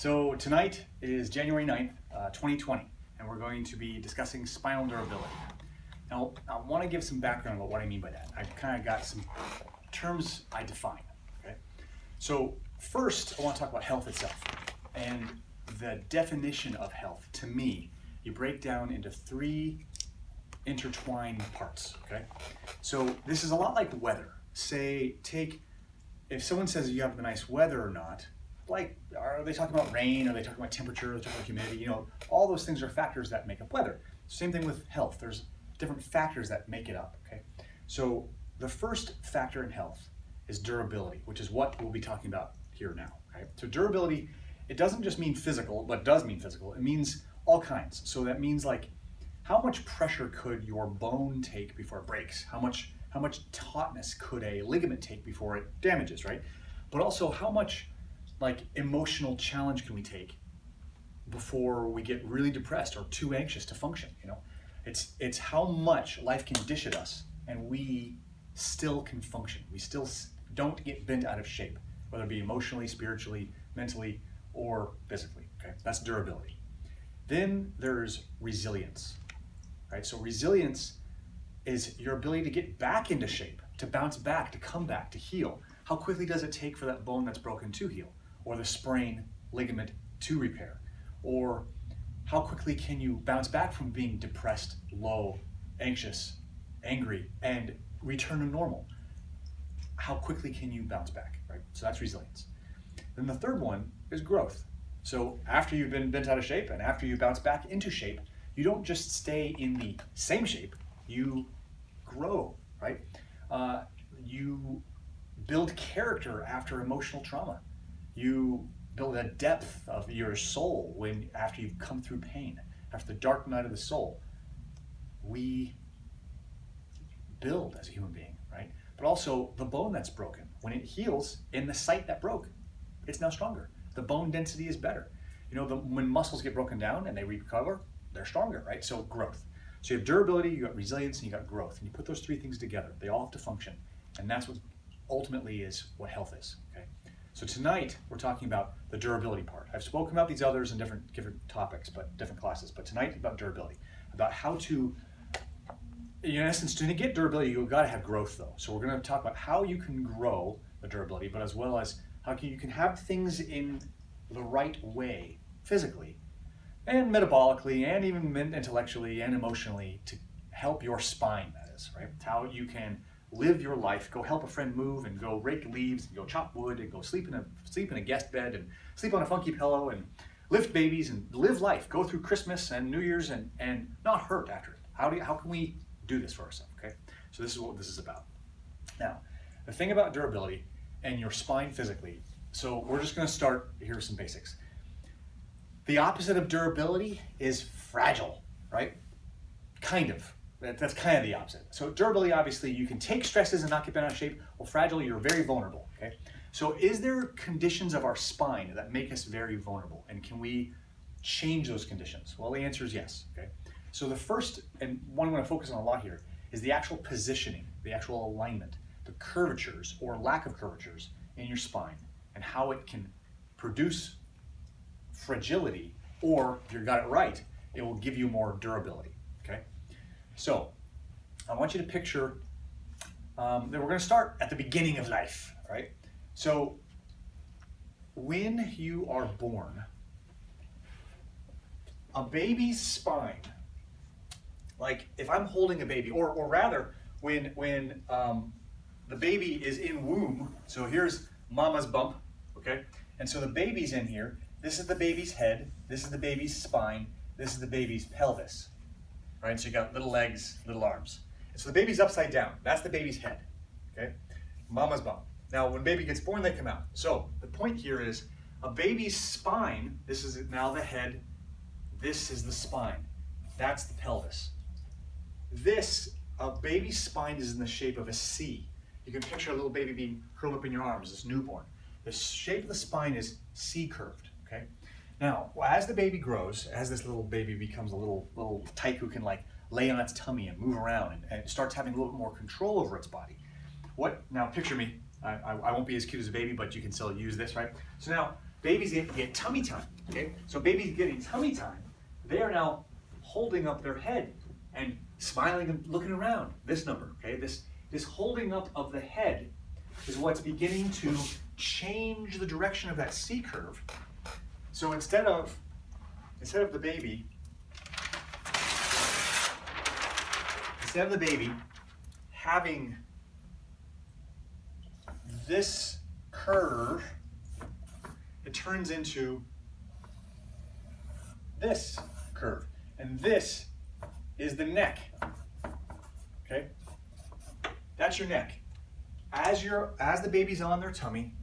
So tonight is January 9th, 2020, and we're going to be discussing spinal durability. Now, I want to give some background about what I mean by that. I've kind of got some terms I define, okay? So first, I want to talk about health itself. And the definition of health, to me, you break down into three intertwined parts, okay? So this is a lot like weather. Say, if someone says you have the nice weather or not, like, are they talking about rain? Are they talking about temperature? Are they talking about humidity? You know, all those things are factors that make up weather. Same thing with health. There's different factors that make it up, okay? So the first factor in health is durability, which is what we'll be talking about here now, okay? So durability, it doesn't just mean physical, but it does mean physical. It means all kinds. So that means like, how much pressure could your bone take before it breaks? How much tautness could a ligament take before it damages, right? But also how much like emotional challenge can we take before we get really depressed or too anxious to function, you know? It's how much life can dish at us and we still can function. We still don't get bent out of shape, whether it be emotionally, spiritually, mentally, or physically, okay? That's durability. Then there's resilience, right? So resilience is your ability to get back into shape, to bounce back, to come back, to heal. How quickly does it take for that bone that's broken to heal? Or the sprain ligament to repair? Or how quickly can you bounce back from being depressed, low, anxious, angry, and return to normal? How quickly can you bounce back, right? So that's resilience. Then the third one is growth. So after you've been bent out of shape and after you bounce back into shape, you don't just stay in the same shape, you grow, right? You build character after emotional trauma. You build a depth of your soul after you've come through pain, after the dark night of the soul. We build as a human being, right? But also the bone that's broken, when it heals in the site that broke, it's now stronger. The bone density is better. You know, when muscles get broken down and they recover, they're stronger, right? So growth. So you have durability, you got resilience, and you got growth. And you put those three things together. They all have to function. And that's what ultimately is what health is, okay? So tonight, we're talking about the durability part. I've spoken about these others in different topics, but different classes. But tonight, about durability, about how to, in essence, to get durability, you've got to have growth, though. So we're going to talk about how you can grow the durability, but as well as how you can have things in the right way, physically, and metabolically, and even intellectually and emotionally to help your spine, that is, right? How you can live your life, go help a friend move and go rake leaves and go chop wood and go sleep in a guest bed and sleep on a funky pillow and lift babies and live life, go through Christmas and New Year's and not hurt after it. How can we do this for ourselves, okay? So this is what this is about. Now, the thing about durability and your spine physically, so we're just gonna start, here are some basics. The opposite of durability is fragile, right? Kind of. That's kind of the opposite. So durability, obviously, you can take stresses and not get bent out of shape. Well, fragile, you're very vulnerable, okay? So is there conditions of our spine that make us very vulnerable? And can we change those conditions? Well, the answer is yes, okay? So the first, and one I'm gonna focus on a lot here, is the actual positioning, the actual alignment, the curvatures or lack of curvatures in your spine, and how it can produce fragility, or if you got it right, it will give you more durability, okay? So I want you to picture that we're going to start at the beginning of life, right? So when you are born, a baby's spine, like if I'm holding a baby, or rather when the baby is in womb, so here's mama's bump, okay? And so the baby's in here. This is the baby's head, this is the baby's spine, this is the baby's pelvis, right? So you got little legs, little arms. And so the baby's upside down. That's the baby's head, okay? Mama's bum. Now, when baby gets born, they come out. So the point here is a baby's spine, this is now the head, this is the spine. That's the pelvis. A baby's spine is in the shape of a C. You can picture a little baby being curled up in your arms, this newborn. The shape of the spine is C-curved. Okay. Now, as the baby grows, as this little baby becomes a little tyke who can like lay on its tummy and move around and starts having a little bit more control over its body. Now picture me, I won't be as cute as a baby, but you can still use this, right? So now babies get tummy time, okay? So babies getting tummy time, they are now holding up their head and smiling and looking around. This number, okay? This holding up of the head is what's beginning to change the direction of that C curve. So instead of the baby having this curve, it turns into this curve. And this is the neck, okay? That's your neck. As the baby's on their tummy,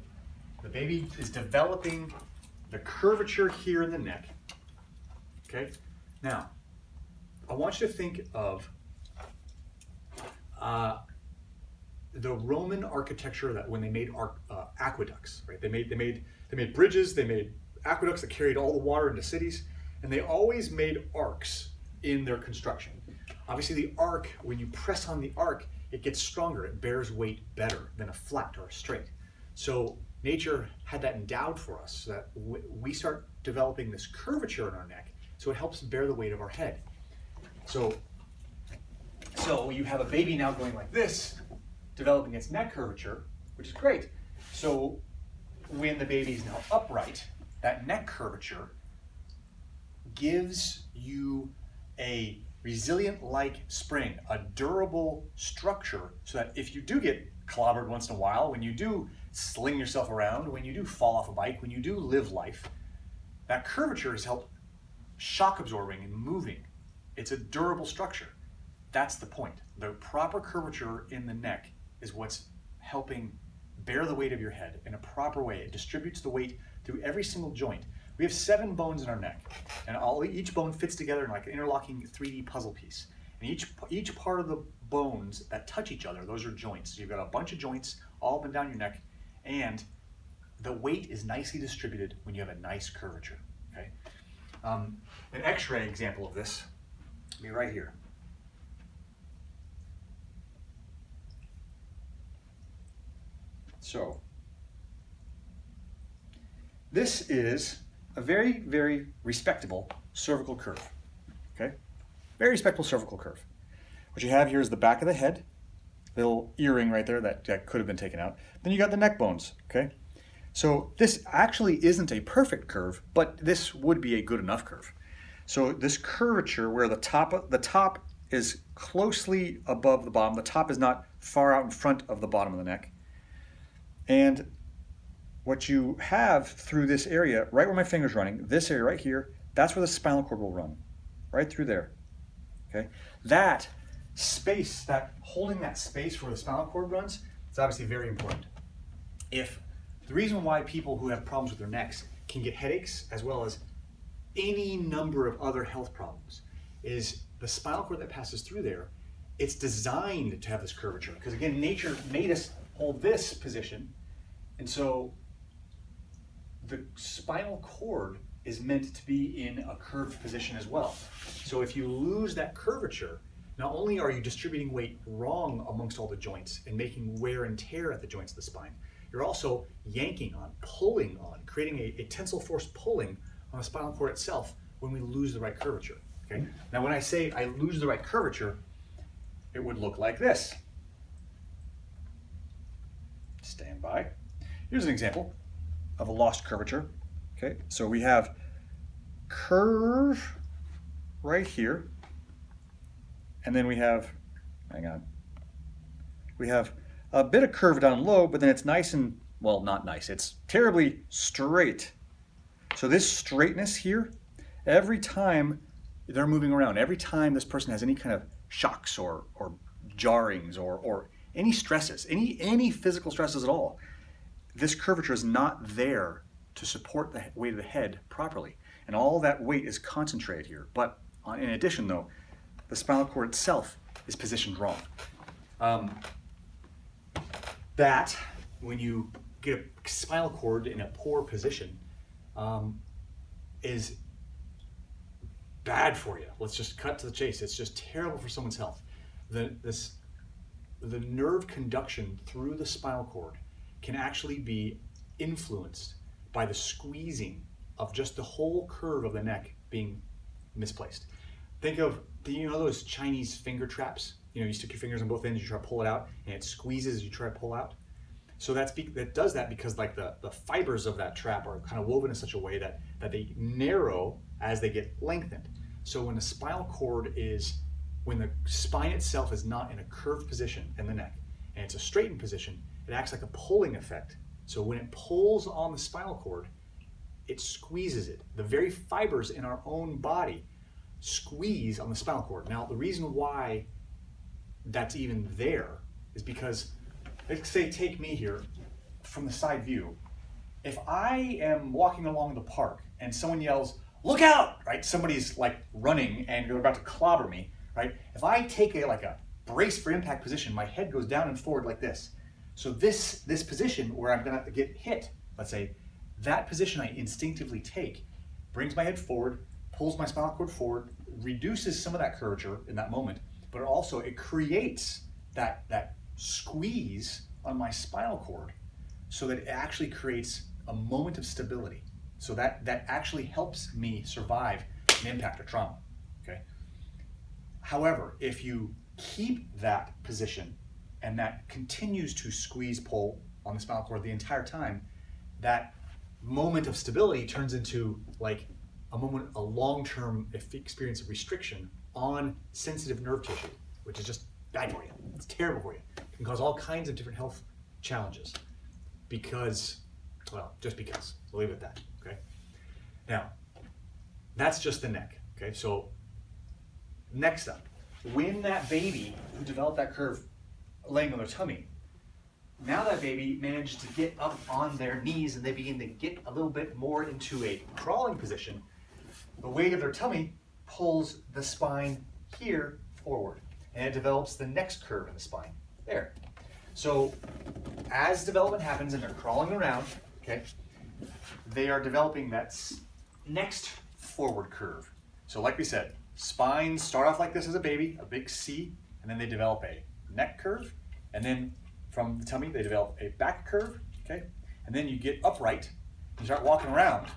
the baby is developing the curvature here in the neck, okay? Now, I want you to think of the Roman architecture that when they made aqueducts, right? They made bridges, they made aqueducts that carried all the water into cities, and they always made arcs in their construction. Obviously, the arc, when you press on the arc, it gets stronger. It bears weight better than a flat or a straight. So nature had that endowed for us so that we start developing this curvature in our neck, so it helps bear the weight of our head. So you have a baby now going like this, developing its neck curvature, which is great. So when the baby is now upright, that neck curvature gives you a resilient-like spring, a durable structure, so that if you do get clobbered once in a while, when you do sling yourself around, when you do fall off a bike, when you do live life, that curvature has helped shock absorbing and moving. It's a durable structure. That's the point. The proper curvature in the neck is what's helping bear the weight of your head in a proper way. It distributes the weight through every single joint. We have 7 bones in our neck, and each bone fits together in like an interlocking 3D puzzle piece. And each part of the bones that touch each other, those are joints. So you've got a bunch of joints all up and down your neck, and the weight is nicely distributed when you have a nice curvature. Okay, an X-ray example of this will be right here. So this is a very, very respectable cervical curve, okay? Very respectable cervical curve. What you have here is the back of the head, little earring right there that could have been taken out. Then you got the neck bones, okay? So this actually isn't a perfect curve, but this would be a good enough curve. So this curvature where the top is closely above the bottom, the top is not far out in front of the bottom of the neck. And what you have through this area, right where my finger's running, this area right here, that's where the spinal cord will run, right through there, okay? That space, holding that space where the spinal cord runs, is obviously very important. The reason why people who have problems with their necks can get headaches, as well as any number of other health problems, is the spinal cord that passes through there, it's designed to have this curvature, because again, nature made us hold this position, and so the spinal cord is meant to be in a curved position as well. So if you lose that curvature, not only are you distributing weight wrong amongst all the joints and making wear and tear at the joints of the spine, you're also yanking on, pulling on, creating a tensile force pulling on the spinal cord itself when we lose the right curvature, okay? Now when I say I lose the right curvature, it would look like this. Stand by. Here's an example of a lost curvature. Okay, so we have curve right here, and then we have, we have a bit of curve down low, but then it's nice and, well, not nice, it's terribly straight. So this straightness here, every time they're moving around, every time this person has any kind of shocks or jarrings or any stresses, any physical stresses at all, this curvature is not there to support the weight of the head properly. And all that weight is concentrated here. But in addition though, the spinal cord itself is positioned wrong. That, when you get a spinal cord in a poor position, is bad for you. Let's just cut to the chase. It's just terrible for someone's health. The nerve conduction through the spinal cord can actually be influenced by the squeezing of just the whole curve of the neck being misplaced. Think of, you know those Chinese finger traps? You know, you stick your fingers on both ends, you try to pull it out, and it squeezes as you try to pull out. So that does that because like the fibers of that trap are kind of woven in such a way that they narrow as they get lengthened. So when the spinal cord when the spine itself is not in a curved position in the neck, and it's a straightened position, it acts like a pulling effect. So when it pulls on the spinal cord, it squeezes it. The very fibers in our own body squeeze on the spinal cord. Now, the reason why that's even there is because, let's say, take me here from the side view. If I am walking along the park and someone yells, "Look out!" right? Somebody's like running and they're about to clobber me, right? If I take a brace for impact position, my head goes down and forward like this. So this position where I'm gonna get hit, let's say, that position I instinctively take brings my head forward, pulls my spinal cord forward, reduces some of that curvature in that moment, but also it creates that squeeze on my spinal cord so that it actually creates a moment of stability. So that actually helps me survive an impact or trauma, okay? However, if you keep that position and that continues to squeeze, pull on the spinal cord the entire time, that moment of stability turns into like a long-term experience of restriction on sensitive nerve tissue, which is just bad for you. It's terrible for you. It can cause all kinds of different health challenges just because. We'll leave it at that, okay? Now, that's just the neck, okay? So next up, when that baby who developed that curve laying on their tummy, now that baby managed to get up on their knees and they begin to get a little bit more into a crawling position, the weight of their tummy pulls the spine here forward and it develops the next curve in the spine, there. So as development happens and they're crawling around, okay, they are developing that next forward curve. So like we said, spines start off like this as a baby, a big C, and then they develop a neck curve, and then from the tummy they develop a back curve, okay? And then you get upright, you start walking around,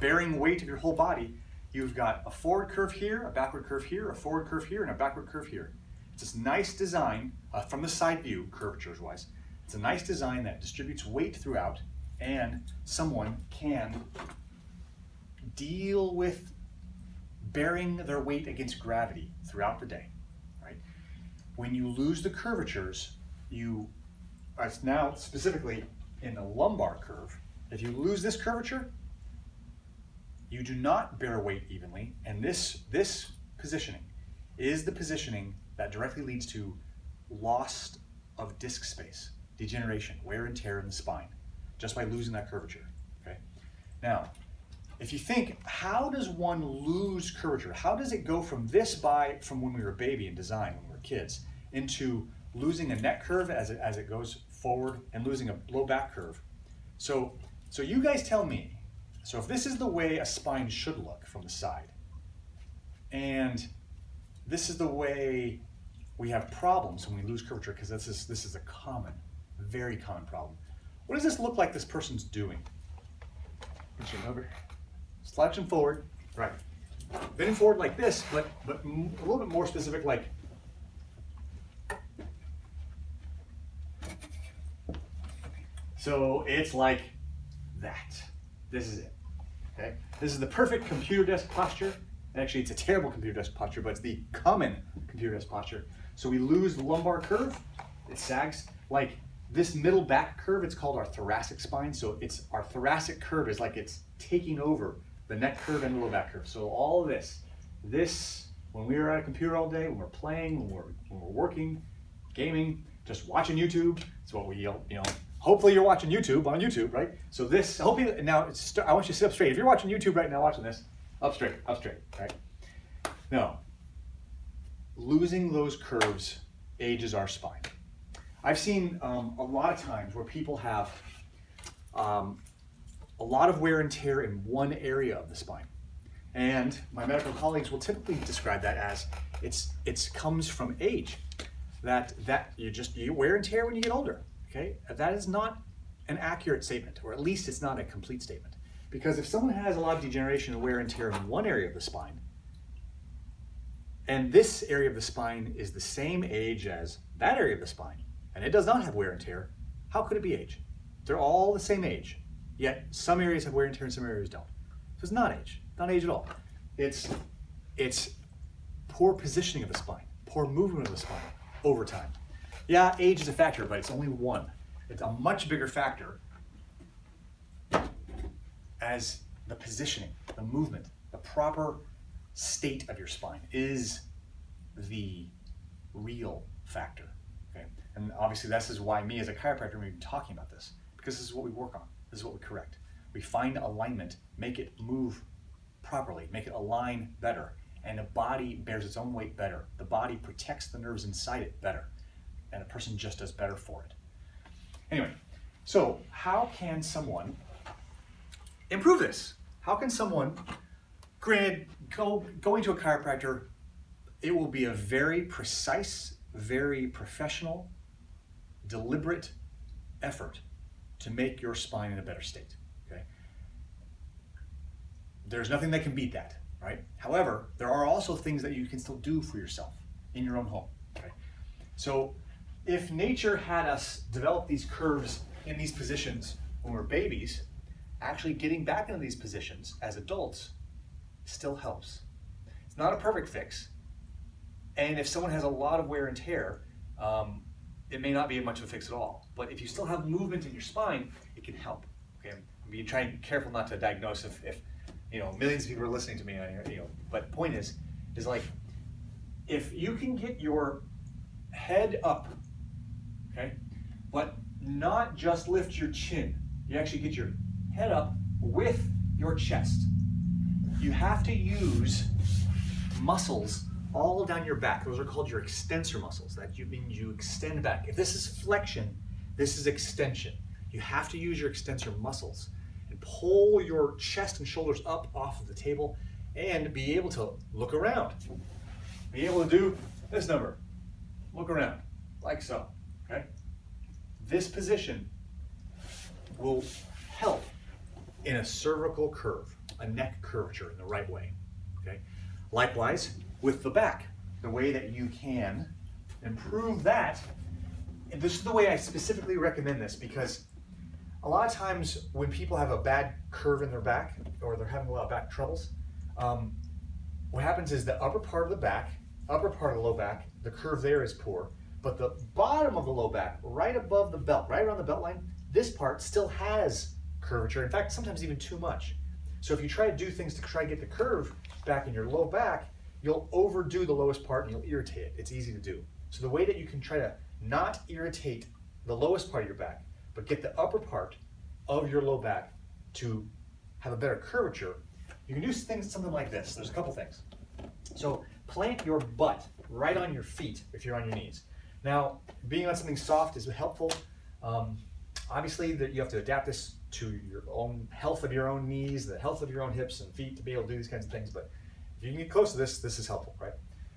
bearing weight of your whole body. You've got a forward curve here, a backward curve here, a forward curve here, and a backward curve here. It's this nice design from the side view, curvatures-wise. It's a nice design that distributes weight throughout, and someone can deal with bearing their weight against gravity throughout the day, right? When you lose the curvatures, it's now specifically in the lumbar curve, if you lose this curvature, you do not bear weight evenly, and this positioning is the positioning that directly leads to loss of disc space, degeneration, wear and tear in the spine, just by losing that curvature, okay? Now, if you think, how does one lose curvature? How does it go from from when we were a baby in design, when we were kids, into losing a neck curve as it goes forward and losing a low back curve? So you guys tell me, so if this is the way a spine should look from the side, and this is the way we have problems when we lose curvature, because this is a very common problem. What does this look like this person's doing? Push him over. Slouch him forward. Right. Bending forward like this, but a little bit more specific, like so it's like that. This is it. Okay? This is the perfect computer desk posture. Actually, it's a terrible computer desk posture, but it's the common computer desk posture. So we lose the lumbar curve. It sags. Like this middle back curve, it's called our thoracic spine. So our thoracic curve is like it's taking over the neck curve and the low back curve. So all of this, when we are at a computer all day, when we're playing, when we're working, gaming, just watching YouTube, it's what we, hopefully you're watching YouTube on YouTube, right? So this, hopefully, now I want you to sit up straight. If you're watching YouTube right now, watching this, up straight, right? Now, losing those curves ages our spine. I've seen a lot of times where people have a lot of wear and tear in one area of the spine. And my medical colleagues will typically describe that as it comes from age. That you wear and tear when you get older. Okay, that is not an accurate statement, or at least it's not a complete statement. Because if someone has a lot of degeneration and wear and tear in one area of the spine, and this area of the spine is the same age as that area of the spine, and it does not have wear and tear, how could it be age? They're all the same age, yet some areas have wear and tear and some areas don't. So it's not age at all. It's poor positioning of the spine, poor movement of the spine over time. Yeah, age is a factor, but it's only one. It's a much bigger factor as the positioning, the movement, the proper state of your spine is the real factor. Okay? And obviously this is why me as a chiropractor we've been talking about this, because this is what we work on. This is what we correct. We find alignment, make it move properly, make it align better, and the body bears its own weight better. The body protects the nerves inside it better, and a person just does better for it. Anyway, so how can someone improve this? How can someone, granted, going to a chiropractor, it will be a very precise, very professional, deliberate effort to make your spine in a better state, okay? There's nothing that can beat that, right? However, there are also things that you can still do for yourself in your own home, okay? So if nature had us develop these curves in these positions when we're babies, actually getting back into these positions as adults still helps. It's not a perfect fix. And if someone has a lot of wear and tear, it may not be much of a fix at all. But if you still have movement in your spine, it can help. Okay, I mean, try and be careful not to diagnose if millions of people are listening to me. But point is like, if you can get your head up, okay, but not just lift your chin, you actually get your head up with your chest. You have to use muscles all down your back. Those are called your extensor muscles. That means you extend back. If this is flexion, this is extension. You have to use your extensor muscles and pull your chest and shoulders up off of the table and be able to look around. Be able to do this number. Look around, like so, okay? This position will help in a cervical curve, a neck curvature in the right way, okay? Likewise, with the back, the way that you can improve that, and this is the way I specifically recommend this, because a lot of times when people have a bad curve in their back, or they're having a lot of back troubles, what happens is the upper part of the back, upper part of the low back, the curve there is poor, but the bottom of the low back, right above the belt, right around the belt line, this part still has curvature. In fact, sometimes even too much. So if you try to do things to try to get the curve back in your low back, you'll overdo the lowest part and you'll irritate it. It's easy to do. So the way that you can try to not irritate the lowest part of your back, but get the upper part of your low back to have a better curvature, you can do something like this. There's a couple things. So plant your butt right on your feet if you're on your knees. Now, being on something soft is helpful. Obviously, you have to adapt this to your own health of your own knees, the health of your own hips and feet to be able to do these kinds of things. But if you can get close to this is helpful, right?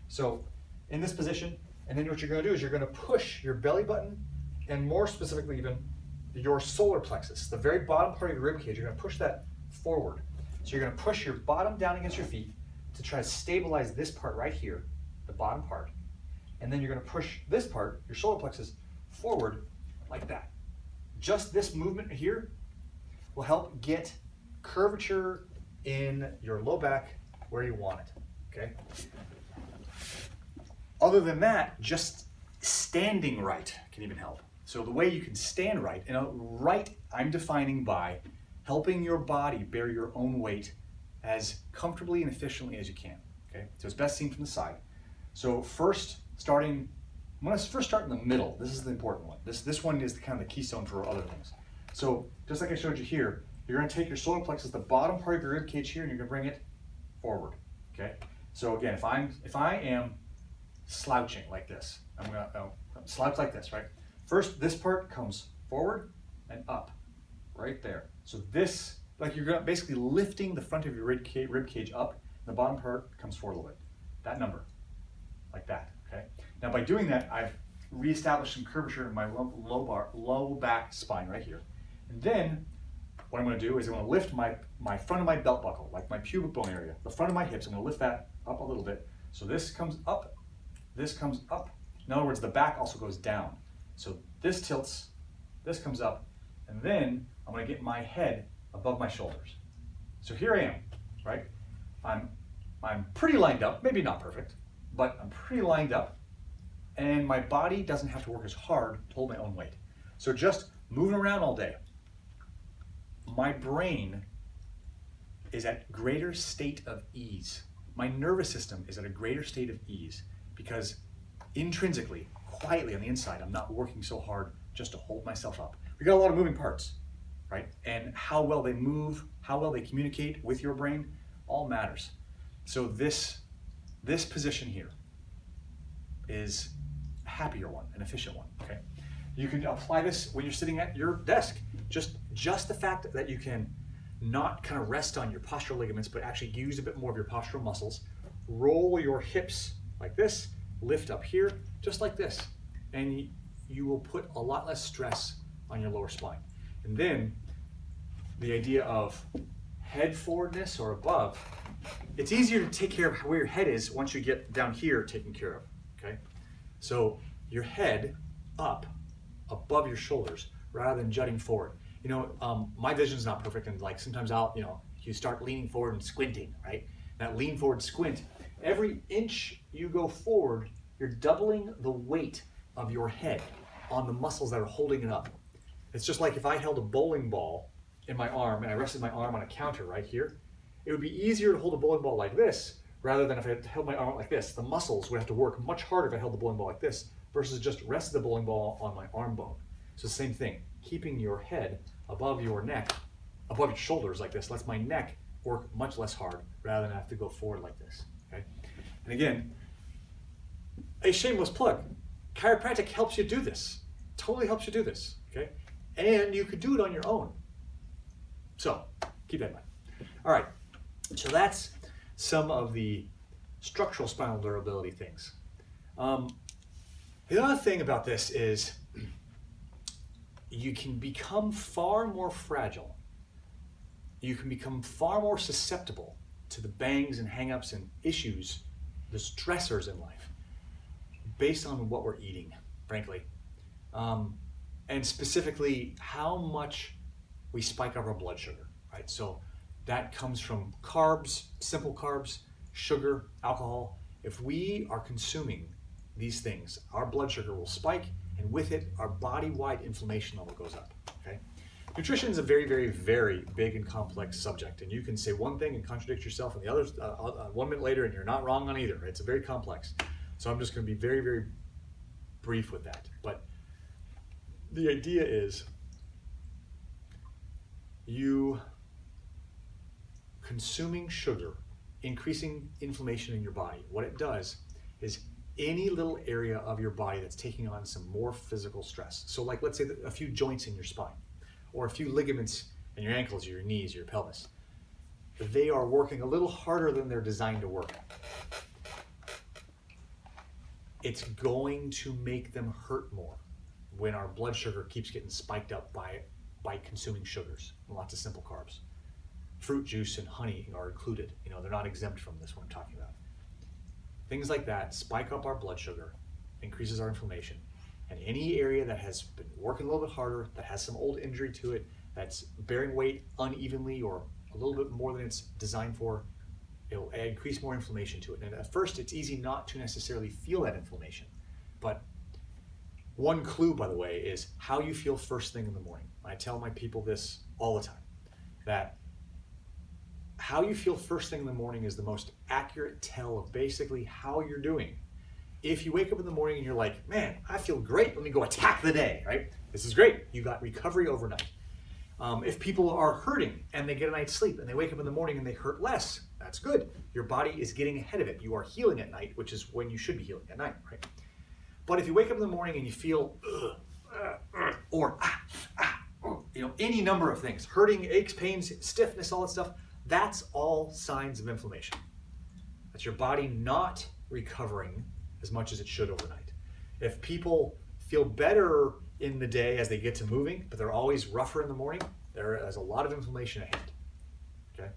So in this position, and then what you're going to do is you're going to push your belly button, and more specifically even your solar plexus, the very bottom part of your rib cage. You're going to push that forward. So you're going to push your bottom down against your feet to try to stabilize this part right here, the bottom part. And then you're going to push this part, your solar plexus, forward like that. Just this movement here will help get curvature in your low back where you want it, okay? Other than that, just standing right can even help. So the way you can stand right, right I'm defining by helping your body bear your own weight as comfortably and efficiently as you can, okay? So it's best seen from the side. So I'm going to first start in the middle. This is the important one. This one is kind of the keystone for other things. So just like I showed you here, you're going to take your solar plexus, the bottom part of your rib cage here, and you're going to bring it forward. Okay. So again, if I am slouching like this, I'm going to slouch like this, right? First, this part comes forward and up, right there. So this, like you're basically lifting the front of your rib cage up, and the bottom part comes forward a little bit. That number, like that. Okay. Now by doing that, I've reestablished some curvature in my low back spine right here. And then what I'm going to do is I'm going to lift my front of my belt buckle, like my pubic bone area, the front of my hips. I'm going to lift that up a little bit. So this comes up, this comes up. In other words, the back also goes down. So this tilts, this comes up, and then I'm going to get my head above my shoulders. So here I am, right? I'm pretty lined up, maybe not perfect, but I'm pretty lined up, and my body doesn't have to work as hard to hold my own weight. So just moving around all day, my brain is at greater state of ease. My nervous system is at a greater state of ease because intrinsically, quietly on the inside, I'm not working so hard just to hold myself up. We got a lot of moving parts, right? And how well they move, how well they communicate with your brain, all matters. So this position here is a happier one, an efficient one, okay? You can apply this when you're sitting at your desk. Just the fact that you can not kind of rest on your postural ligaments, but actually use a bit more of your postural muscles. Roll your hips like this, lift up here, just like this. And you will put a lot less stress on your lower spine. And then the idea of head forwardness or above, it's easier to take care of where your head is once you get down here taken care of, okay? So your head up above your shoulders rather than jutting forward. You know, my vision's not perfect, and like sometimes you start leaning forward and squinting, right? That lean forward squint, every inch you go forward, you're doubling the weight of your head on the muscles that are holding it up. It's just like if I held a bowling ball in my arm and I rested my arm on a counter right here, it would be easier to hold a bowling ball like this rather than if I held my arm like this. The muscles would have to work much harder if I held the bowling ball like this versus just rested the bowling ball on my arm bone. So same thing, keeping your head above your neck, above your shoulders like this, lets my neck work much less hard rather than have to go forward like this, okay? And again, a shameless plug, chiropractic helps you do this, totally helps you do this, okay? And you could do it on your own. So keep that in mind. All right, so that's some of the structural spinal durability things. The other thing about this is you can become far more fragile. You can become far more susceptible to the bangs and hang-ups and issues, the stressors in life, based on what we're eating, frankly. And specifically how much we spike up our blood sugar, right? So that comes from carbs, simple carbs, sugar, alcohol. If we are consuming these things, our blood sugar will spike, and with it, our body-wide inflammation level goes up, okay? Nutrition is a very, very, very big and complex subject, and you can say one thing and contradict yourself and the other 1 minute later, and you're not wrong on either. It's very complex. So I'm just gonna be very, very brief with that. But the idea is you consuming sugar, increasing inflammation in your body. What it does is any little area of your body that's taking on some more physical stress. So like, let's say a few joints in your spine, or a few ligaments in your ankles, or your knees, or your pelvis. They are working a little harder than they're designed to work. It's going to make them hurt more when our blood sugar keeps getting spiked up by consuming sugars, lots of simple carbs. Fruit juice and honey are included. You know, they're not exempt from this, what I'm talking about. Things like that spike up our blood sugar, increases our inflammation. And any area that has been working a little bit harder, that has some old injury to it, that's bearing weight unevenly or a little bit more than it's designed for, it'll increase more inflammation to it. And at first, it's easy not to necessarily feel that inflammation. But one clue, by the way, is how you feel first thing in the morning. I tell my people this all the time, that how you feel first thing in the morning is the most accurate tell of basically how you're doing. If you wake up in the morning and you're like, man, I feel great, let me go attack the day, right? This is great, you got recovery overnight. If people are hurting and they get a night's sleep and they wake up in the morning and they hurt less, that's good. Your body is getting ahead of it. You are healing at night, which is when you should be healing at night, right? But if you wake up in the morning and you feel, or any number of things, hurting, aches, pains, stiffness, all that stuff, that's all signs of inflammation. That's your body not recovering as much as it should overnight. If people feel better in the day as they get to moving, but they're always rougher in the morning, there is a lot of inflammation ahead. Okay?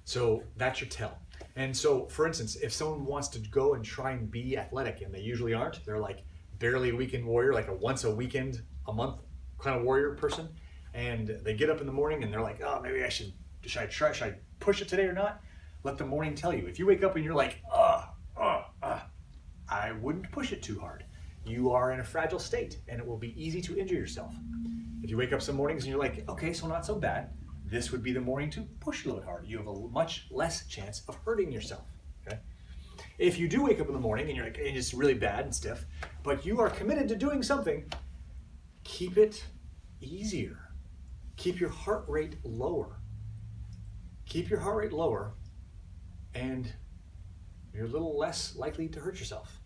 So that's your tell. And so, for instance, if someone wants to go and try and be athletic, and they usually aren't, they're like barely a weekend warrior, like a once a weekend, a month kind of warrior person, and they get up in the morning and they're like, oh, maybe should I push it today or not? Let the morning tell you. If you wake up and you're like, I wouldn't push it too hard. You are in a fragile state and it will be easy to injure yourself. If you wake up some mornings and you're like, okay, so not so bad, this would be the morning to push a little bit harder. You have a much less chance of hurting yourself. Okay? If you do wake up in the morning and you're like, it's really bad and stiff, but you are committed to doing something, keep it easier. Keep your heart rate lower. Keep your heart rate lower, and you're a little less likely to hurt yourself.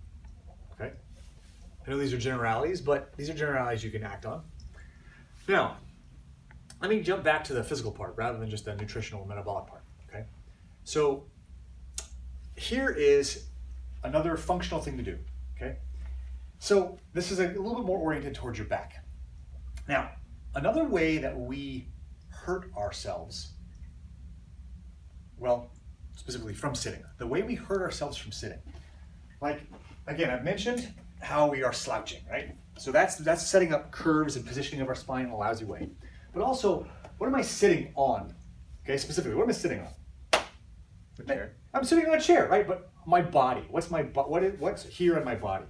Okay? I know these are generalities, but these are generalities you can act on. Now, let me jump back to the physical part rather than just the nutritional and metabolic part. Okay? So here is another functional thing to do. Okay? So this is a little bit more oriented towards your back. Now, another way that we hurt ourselves, well, specifically from sitting, the way we hurt ourselves from sitting, like, again, I've mentioned how we are slouching, right? So that's setting up curves and positioning of our spine in a lousy way. But also, what am I sitting on? Okay, specifically, what am I sitting on? A chair. I'm sitting on a chair, right? But my body, what's here on my body?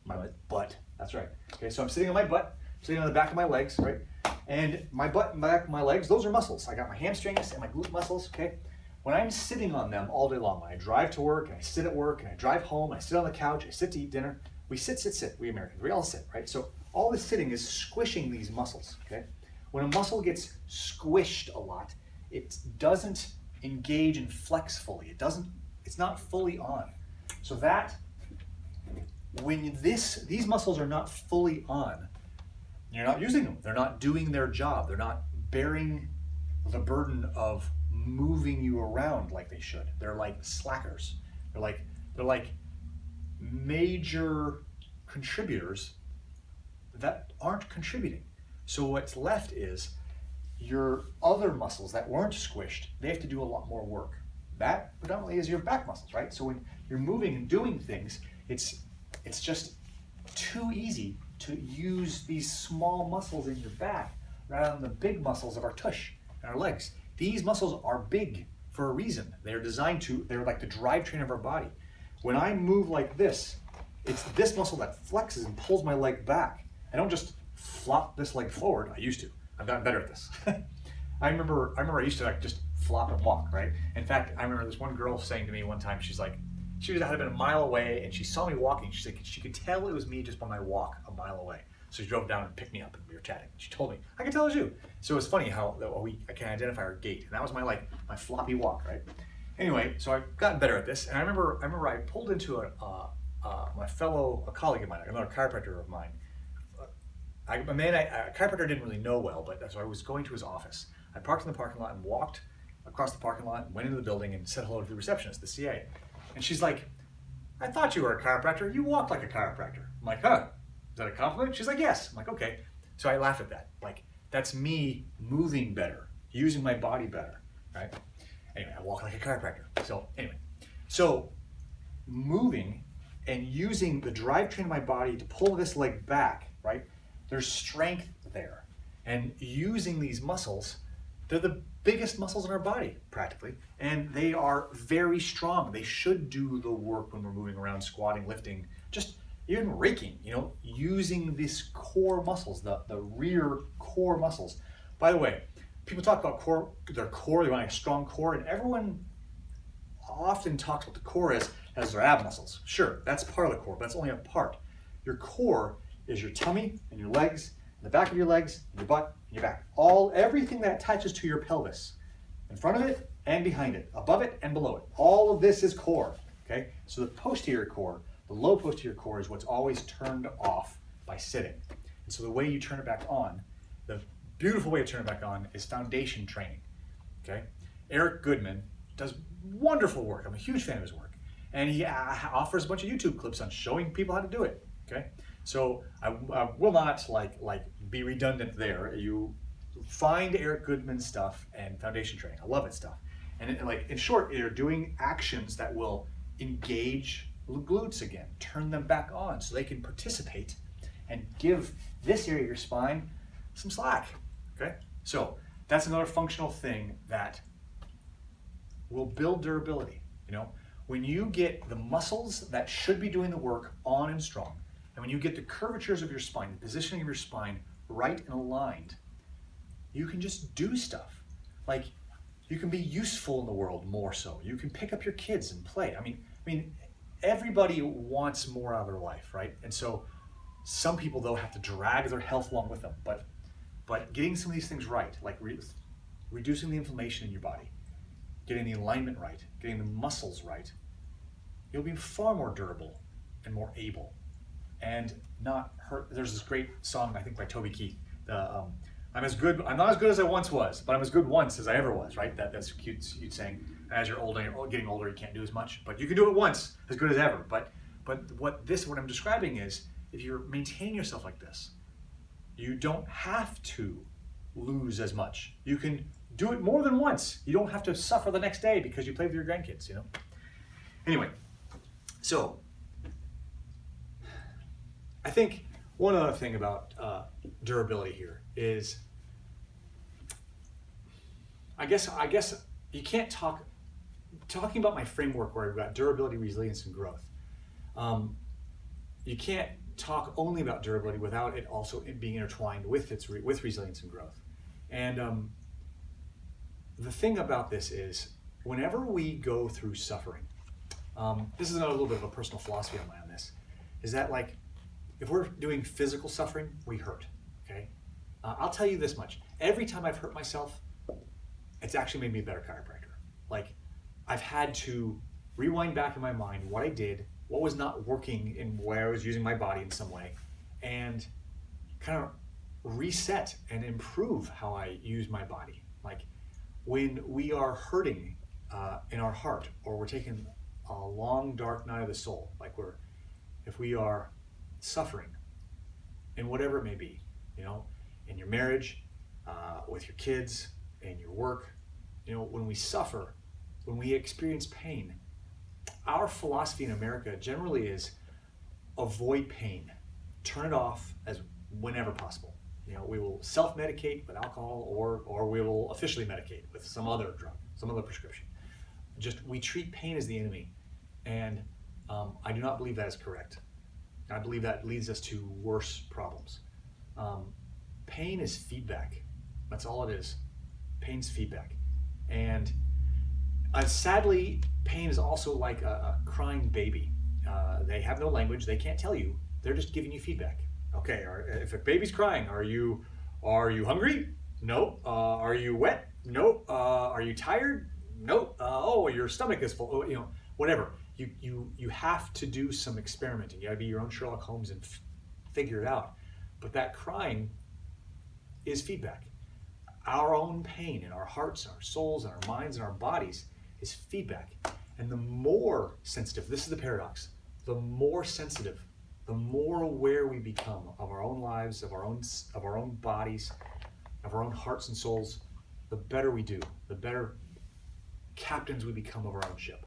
My butt. That's right. Okay, so I'm sitting on my butt, sitting on the back of my legs, right? And my butt and back of my legs, those are muscles. I got my hamstrings and my glute muscles, okay? When I'm sitting on them all day long, when I drive to work, and I sit at work, and I drive home, I sit on the couch, I sit to eat dinner, we sit. We Americans, we all sit, right? So all this sitting is squishing these muscles, okay? When a muscle gets squished a lot, it doesn't engage and flex fully. It's not fully on. So that, when these muscles are not fully on, you're not using them. They're not doing their job. They're not bearing the burden of moving you around like they should. They're like slackers. They're like major contributors that aren't contributing. So what's left is your other muscles that weren't squished, they have to do a lot more work. That predominantly is your back muscles, right? So when you're moving and doing things, it's just too easy to use these small muscles in your back rather than the big muscles of our tush and our legs. These muscles are big for a reason. They're like the drivetrain of our body. When I move like this, it's this muscle that flexes and pulls my leg back. I don't just flop this leg forward. I used to. I've gotten better at this. I remember I used to like just flop and walk, right? In fact, I remember this one girl saying to me one time, she had been a mile away and she saw me walking. She said she could tell it was me just by my walk a mile away. So she drove down and picked me up and we were chatting. She told me, I can tell it was you. So it was funny how I can identify her gait. And that was my floppy walk, right? Anyway, so I've gotten better at this. And I remember I pulled into a colleague of mine, another chiropractor of mine. A chiropractor didn't really know well, but so I was going to his office. I parked in the parking lot and walked across the parking lot and went into the building and said hello to the receptionist, the CA. And she's like, I thought you were a chiropractor. You walk like a chiropractor. I'm like, huh? Is that a compliment? She's like, yes. I'm like, okay. So I laughed at that. Like, that's me moving better, using my body better, right? Anyway, I walk like a chiropractor. So moving and using the drivetrain of my body to pull this leg back, right? There's strength there. And using these muscles, they're the biggest muscles in our body, practically. And they are very strong. They should do the work when we're moving around, squatting, lifting, just even raking, using these core muscles, the rear core muscles. By the way, people talk about their core, they want a strong core, and everyone often talks about the core as their ab muscles. Sure, that's part of the core, but that's only a part. Your core is your tummy and your legs, and the back of your legs, and your butt, and your back. Everything that attaches to your pelvis, in front of it and behind it, above it and below it. All of this is core, okay? So the posterior core, the low posterior core is what's always turned off by sitting. And so the way you turn it back on, the beautiful way to turn it back on is foundation training, okay? Eric Goodman does wonderful work. I'm a huge fan of his work. And he offers a bunch of YouTube clips on showing people how to do it. Okay, so I will not like be redundant there. You find Eric Goodman's stuff and foundation training. I love it stuff. And like in short, you're doing actions that will engage glutes again, turn them back on so they can participate and give this area of your spine some slack. Okay, so that's another functional thing that will build durability. You know, when you get the muscles that should be doing the work on and strong, and when you get the curvatures of your spine, the positioning of your spine right and aligned, you can just do stuff. Like, you can be useful in the world more so. You can pick up your kids and play. I mean, everybody wants more out of their life, right? And so some people though have to drag their health along with them. But getting some of these things right, like reducing the inflammation in your body, getting the alignment right, getting the muscles right, you'll be far more durable and more able and not hurt. There's this great song, I think by Toby Keith, I'm not as good as I once was, but I'm as good once as I ever was, right? That's a cute saying. As you're older, getting older, you can't do as much, but you can do it once, as good as ever. But what I'm describing is, if you're maintaining yourself like this, you don't have to lose as much. You can do it more than once. You don't have to suffer the next day because you played with your grandkids, you know? Anyway, so I think one other thing about durability here is, I guess you can't talking about my framework where I've got durability, resilience, and growth. You can't talk only about durability without it also being intertwined with resilience and growth. And the thing about this is, whenever we go through suffering, this is another little bit of a personal philosophy on this, is that like, if we're doing physical suffering, we hurt, okay? I'll tell you this much. Every time I've hurt myself, it's actually made me a better chiropractor. Like, I've had to rewind back in my mind what I did, what was not working in where I was using my body in some way, and kind of reset and improve how I use my body. Like, when we are hurting in our heart, or we're taking a long, dark night of the soul, like if we are suffering in whatever it may be, you know, in your marriage, with your kids, in your work, you know, when we suffer, when we experience pain, our philosophy in America generally is avoid pain, turn it off as whenever possible. You know, we will self-medicate with alcohol, or we will officially medicate with some other drug, some other prescription. Just, we treat pain as the enemy, and I do not believe that is correct. I believe that leads us to worse problems. Pain is feedback. That's all it is. Pain's feedback. And sadly, pain is also like a crying baby. They have no language. They can't tell you. They're just giving you feedback. Okay, if a baby's crying, are you hungry? No. Are you wet? No. Are you tired? No. Oh, your stomach is full. Oh, you know, whatever. You have to do some experimenting. You got to be your own Sherlock Holmes and figure it out. But that crying is feedback. Our own pain in our hearts, our souls, and our minds, and our bodies is feedback. And the more sensitive, this is the paradox, the more sensitive, the more aware we become of our own lives, of our own bodies, of our own hearts and souls, the better we do, the better captains we become of our own ship.